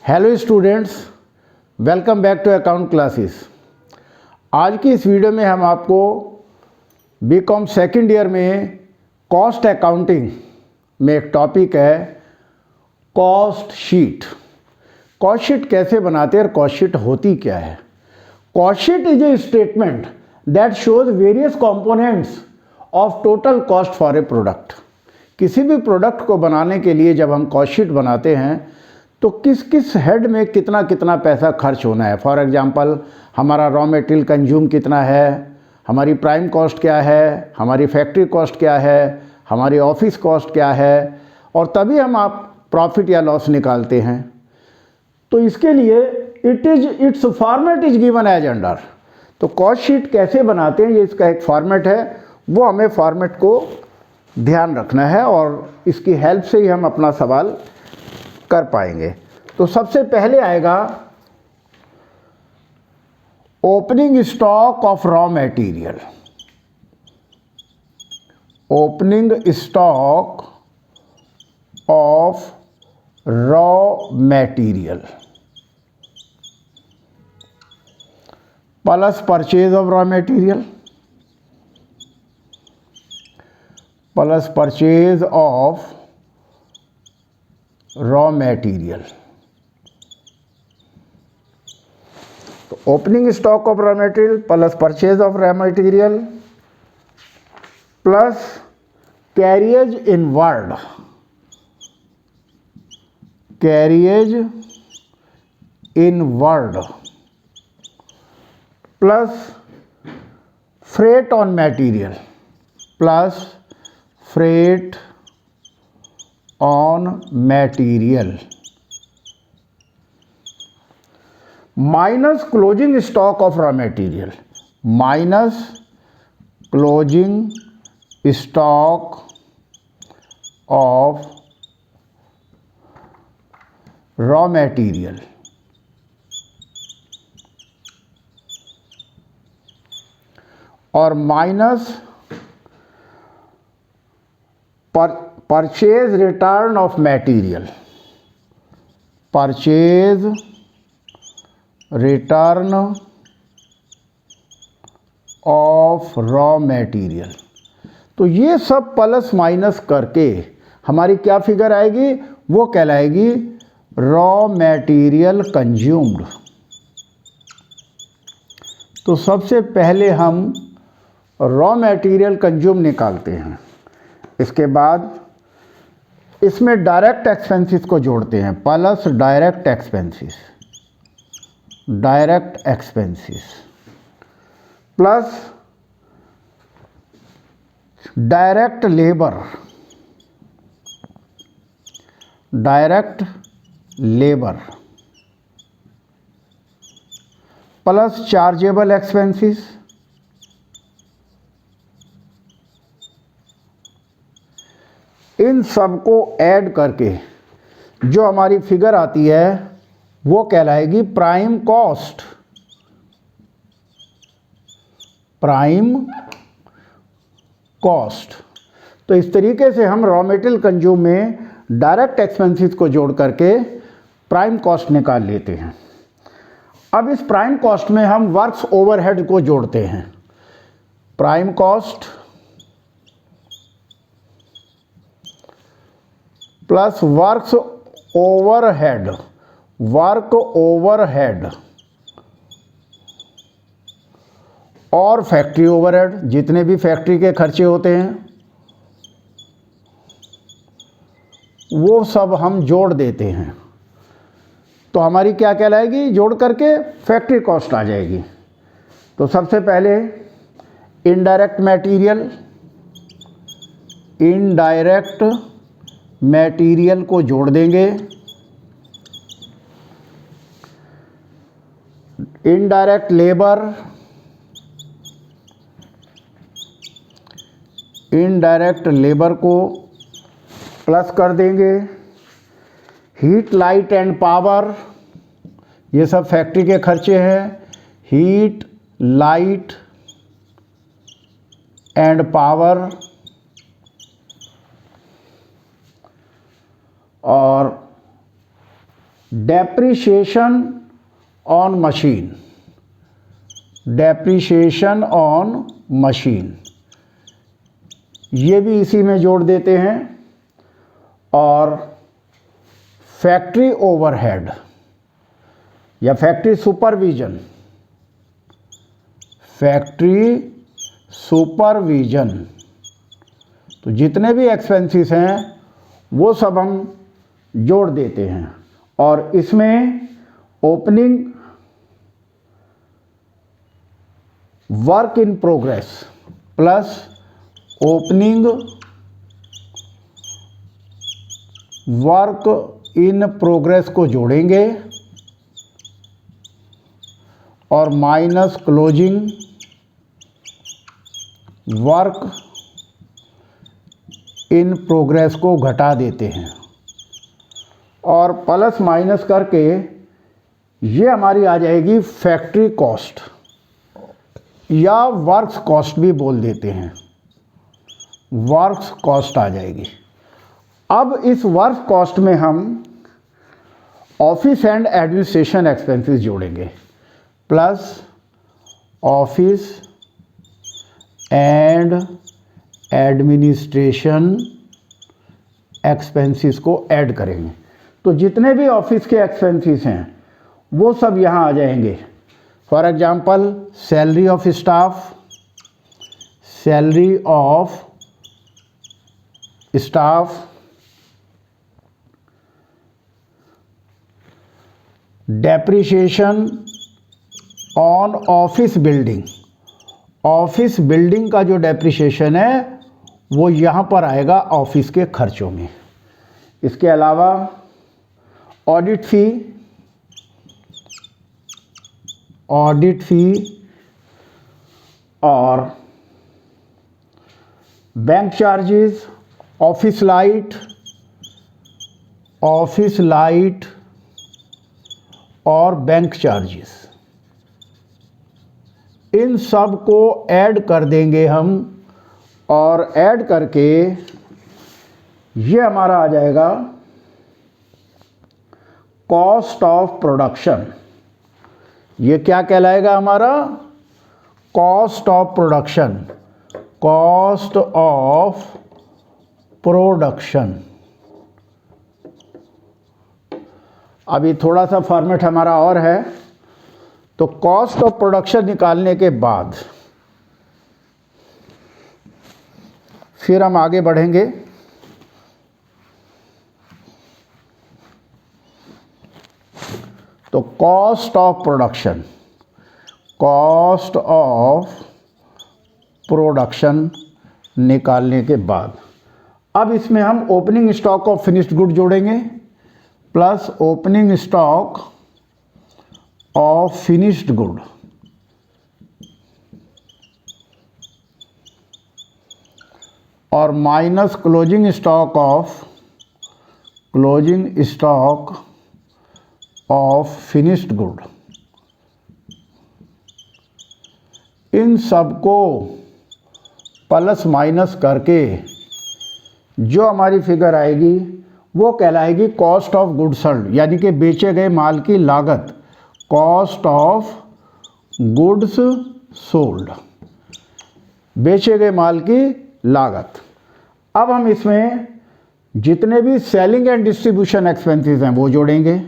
Hello students, welcome back to account classes. आज की इस वीडियो में हम आपको बीकॉम सेकंड ईयर में कॉस्ट अकाउंटिंग में एक टॉपिक है कॉस्ट शीट। कॉस्ट शीट कैसे बनाते हैं और कॉस्ट शीट होती क्या है। Cost sheet is a statement that shows various components of total cost for a product. किसी भी प्रोडक्ट को बनाने के लिए जब हम कॉस्ट शीट बनाते हैं तो किस किस हेड में कितना कितना पैसा खर्च होना है। फॉर एग्जांपल, हमारा रॉ मटेरियल कंज्यूम कितना है, हमारी प्राइम कॉस्ट क्या है, हमारी फैक्ट्री कॉस्ट क्या है, हमारी ऑफिस कॉस्ट क्या है, और तभी हम आप प्रॉफिट या लॉस निकालते हैं। तो इसके लिए it's format is given as under. तो कॉस्ट शीट कैसे बनाते हैं, ये इसका एक फॉर्मेट है, वो हमें फॉर्मेट को ध्यान रखना है और इसकी हेल्प से ही हम अपना सवाल कर पाएंगे। तो सबसे पहले आएगा opening stock of raw material. Opening stock of raw material plus purchase of raw material plus purchase of raw material. तो opening stock of raw material plus purchase of raw material plus carriage inward, carriage inward plus freight on material, plus freight on material minus closing stock of raw material, minus closing stock of raw material और minus purchase return of material, purchase return of raw material. तो ये सब plus minus करके हमारी क्या figure आएगी, वो कहलाएगी रॉ मटेरियल कंज्यूम्ड। तो सबसे पहले हम रॉ मटेरियल कंज्यूम निकालते हैं। इसके बाद इसमें डायरेक्ट एक्सपेंसेस को जोड़ते हैं, plus direct expenses, direct expenses plus direct labour, direct labour plus chargeable expenses इन सबको ऐड करके जो हमारी फिगर आती है वो कहलाएगी प्राइम कॉस्ट। Prime cost. तो इस तरीके से हम रॉ मटेरियल कंज्यूम में डायरेक्ट एक्सपेंसेस को जोड़ करके प्राइम कॉस्ट निकाल लेते हैं। अब इस प्राइम कॉस्ट में हम वर्क्स ओवरहेड को जोड़ते हैं। Prime cost plus works overhead, work overhead और फैक्ट्री ओवरहेड, जितने भी फैक्ट्री के खर्चे होते हैं वो सब हम जोड़ देते हैं। तो हमारी क्या कहलाएगी, जोड़ करके फैक्ट्री कॉस्ट आ जाएगी। तो सबसे पहले इनडायरेक्ट मटेरियल, इनडायरेक्ट मटेरियल को जोड़ देंगे, इनडायरेक्ट लेबर, इनडायरेक्ट लेबर को प्लस कर देंगे, हीट लाइट एंड पावर, ये सब फैक्ट्री के खर्चे हैं, हीट लाइट एंड पावर और depreciation on machine, depreciation on machine, ये भी इसी में जोड़ देते हैं। और फैक्ट्री ओवरहेड या फैक्ट्री सुपरविजन, फैक्ट्री सुपरविजन, तो जितने भी एक्सपेंसेस हैं वो सब हम जोड़ देते हैं। और इसमें opening work in progress plus opening work in progress को जोड़ेंगे और minus closing work in progress को घटा देते हैं और प्लस माइनस करके ये हमारी आ जाएगी फैक्ट्री कॉस्ट या वर्क्स कॉस्ट भी बोल देते हैं, वर्क्स कॉस्ट आ जाएगी। अब इस वर्क कॉस्ट में हम ऑफिस एंड एडमिनिस्ट्रेशन एक्सपेंसेस जोड़ेंगे plus office and administration expenses को ऐड करेंगे। तो जितने भी ऑफिस के एक्सपेंसेस हैं वो सब यहाँ आ जाएंगे। For example salary of staff, salary of staff, depreciation on office building, office building का जो डेप्रिसिएशन है वो यहाँ पर आएगा ऑफिस के खर्चों में। इसके अलावा ऑडिट फी, ऑडिट फी और bank charges, office light, office light और बैंक चार्जेस, इन सब को ऐड कर देंगे हम और ऐड करके ये हमारा आ जाएगा कॉस्ट ऑफ प्रोडक्शन। ये क्या कहलाएगा हमारा? Cost of production, cost of production. अभी थोड़ा सा फॉर्मेट हमारा और है। तो कॉस्ट ऑफ प्रोडक्शन निकालने के बाद फिर हम आगे बढ़ेंगे। तो cost of production, cost of production निकालने के बाद अब इसमें हम opening stock of finished good जोड़ेंगे plus opening stock of finished good और minus closing stock of finished good. इन सब को प्लस माइनस करके जो हमारी फिगर आएगी वो कहलाएगी कॉस्ट ऑफ गुड्स सोल्ड, यानी कि बेचे गए माल की लागत, कॉस्ट ऑफ गुड्स सोल्ड, बेचे गए माल की लागत। अब हम इसमें जितने भी सेलिंग एंड डिस्ट्रीब्यूशन एक्सपेंसेस हैं वो जोड़ेंगे,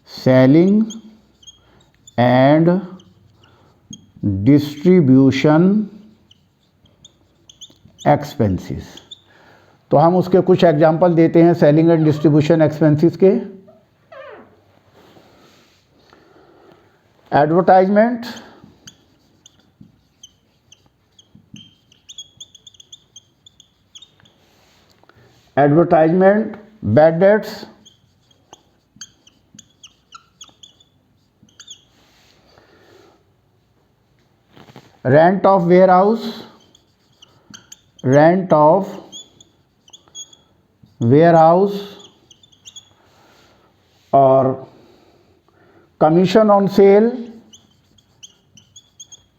सेलिंग एंड डिस्ट्रीब्यूशन एक्सपेंसेस। तो हम उसके कुछ एग्जांपल देते हैं सेलिंग एंड डिस्ट्रीब्यूशन एक्सपेंसेस के। Advertisement, advertisement, bad debts, rent of warehouse, rent of warehouse और commission on sale,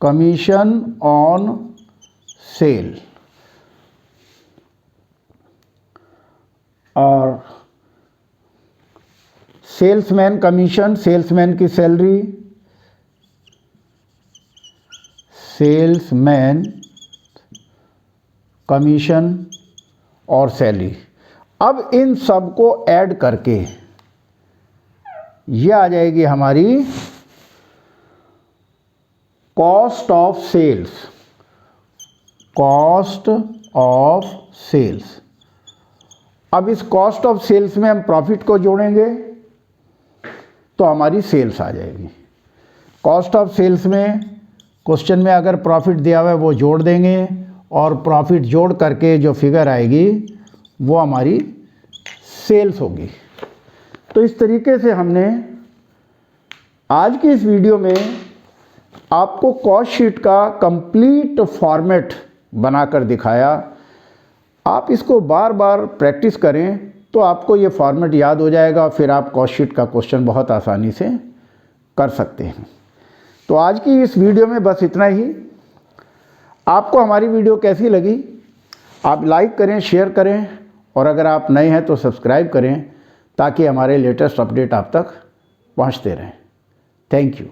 commission on sale और सेल्समैन कमीशन, सेल्समैन की सैलरी, सेल्समैन कमीशन और सैलरी। अब इन सब को ऐड करके ये आ जाएगी हमारी cost of sales, cost of sales. अब इस कॉस्ट ऑफ सेल्स में हम प्रॉफिट को जोड़ेंगे तो हमारी सेल्स आ जाएगी। कॉस्ट ऑफ सेल्स में क्वेश्चन में अगर प्रॉफिट दिया हुआ है वो जोड़ देंगे और प्रॉफिट जोड़ करके जो फिगर आएगी वो हमारी सेल्स होगी। तो इस तरीके से हमने आज की इस वीडियो में आपको कॉस्ट शीट का कंप्लीट फॉर्मेट बनाकर दिखाया। आप इसको बार बार प्रैक्टिस करें तो आपको ये फॉर्मेट याद हो जाएगा, फिर आप कॉस्ट शीट का क्वेश्चन बहुत आसानी से कर सकते हैं। तो आज की इस वीडियो में बस इतना ही। आपको हमारी वीडियो कैसी लगी आप लाइक करें, शेयर करें और अगर आप नए हैं तो सब्सक्राइब करें ताकि हमारे लेटेस्ट अपडेट आप तक पहुंचते रहें। Thank you.